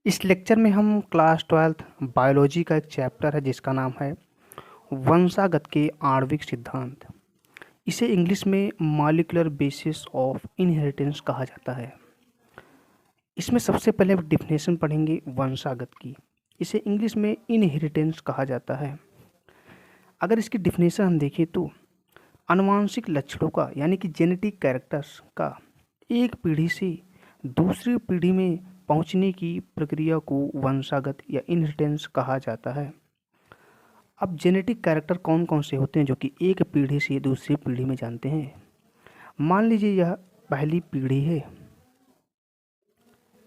इस लेक्चर में हम क्लास 12th बायोलॉजी का एक चैप्टर है जिसका नाम है वंशागत के आणविक सिद्धांत। इसे इंग्लिश में मॉलिक्यूलर बेसिस ऑफ इनहेरिटेंस कहा जाता है। इसमें सबसे पहले डिफिनेशन पढ़ेंगे वंशागत की। इसे इंग्लिश में इनहेरिटेंस कहा जाता है। अगर इसकी डिफिनेशन हम देखें तो आनुवांशिक लक्षणों का यानी कि जेनेटिक कैरेक्टर्स का एक पीढ़ी से दूसरी पीढ़ी में पहुंचने की प्रक्रिया को वंशागत या इनहेरिटेंस कहा जाता है। अब जेनेटिक कैरेक्टर कौन कौन से होते हैं जो कि एक पीढ़ी से दूसरी पीढ़ी में जानते हैं। मान लीजिए यह पहली पीढ़ी है,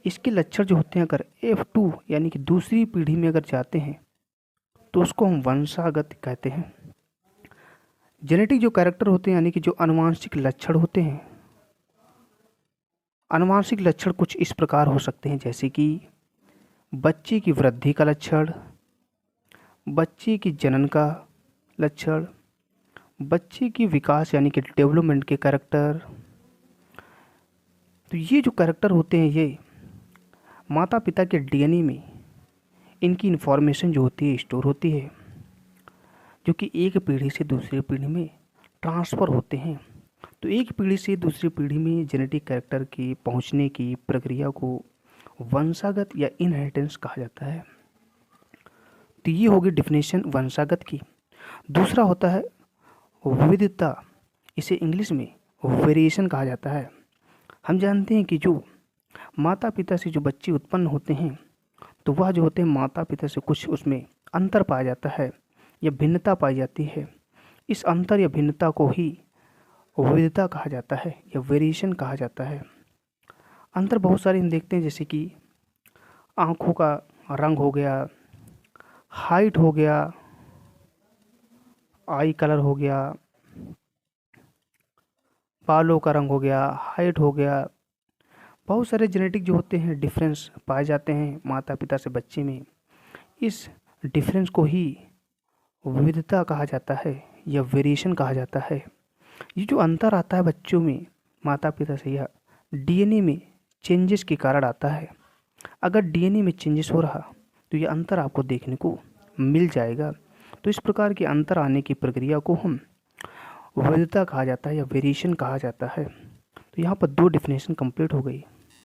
इसके लक्षण जो होते हैं अगर F2 यानी कि दूसरी पीढ़ी में अगर जाते हैं तो उसको हम वंशागत कहते हैं। जेनेटिक जो कैरेक्टर होते हैं यानी कि जो आनुवांशिक लक्षण होते हैं, आनुवांशिक लक्षण कुछ इस प्रकार हो सकते हैं जैसे कि बच्चे की वृद्धि का लक्षण, बच्चे की जनन का लक्षण, बच्चे की विकास यानी कि डेवलपमेंट के कैरेक्टर। तो ये जो कैरेक्टर होते हैं ये माता पिता के डीएनए में इनकी इन्फॉर्मेशन जो होती है स्टोर होती है, जो कि एक पीढ़ी से दूसरी पीढ़ी में ट्रांसफ़र होते हैं। तो एक पीढ़ी से दूसरी पीढ़ी में जेनेटिक कैरेक्टर की पहुंचने की प्रक्रिया को वंशागत या इनहेरिटेंस कहा जाता है। तो ये होगी डिफिनेशन वंशागत की। दूसरा होता है विविधता। इसे इंग्लिश में वेरिएशन कहा जाता है। हम जानते हैं कि जो माता पिता से जो बच्चे उत्पन्न होते हैं तो वह जो होते हैं माता पिता से कुछ उसमें अंतर पाया जाता है या भिन्नता पाई जाती है। इस अंतर या भिन्नता को ही विविधता कहा जाता है या वेरिएशन कहा जाता है। अंतर बहुत सारे हम देखते हैं जैसे कि आँखों का रंग हो गया, हाइट हो गया, आई कलर हो गया, बालों का रंग हो गया, हाइट हो गया। बहुत सारे जेनेटिक जो होते हैं डिफरेंस पाए जाते हैं माता पिता से बच्चे में। इस डिफरेंस को ही विविधता कहा जाता है या वेरिएशन कहा जाता है। ये जो अंतर आता है बच्चों में माता पिता से या डीएनए में चेंजेस के कारण आता है। अगर डीएनए में चेंजेस हो रहा तो ये अंतर आपको देखने को मिल जाएगा। तो इस प्रकार के अंतर आने की प्रक्रिया को हम विविधता कहा जाता है या वेरिएशन कहा जाता है। तो यहाँ पर दो डिफिनेशन कंप्लीट हो गई।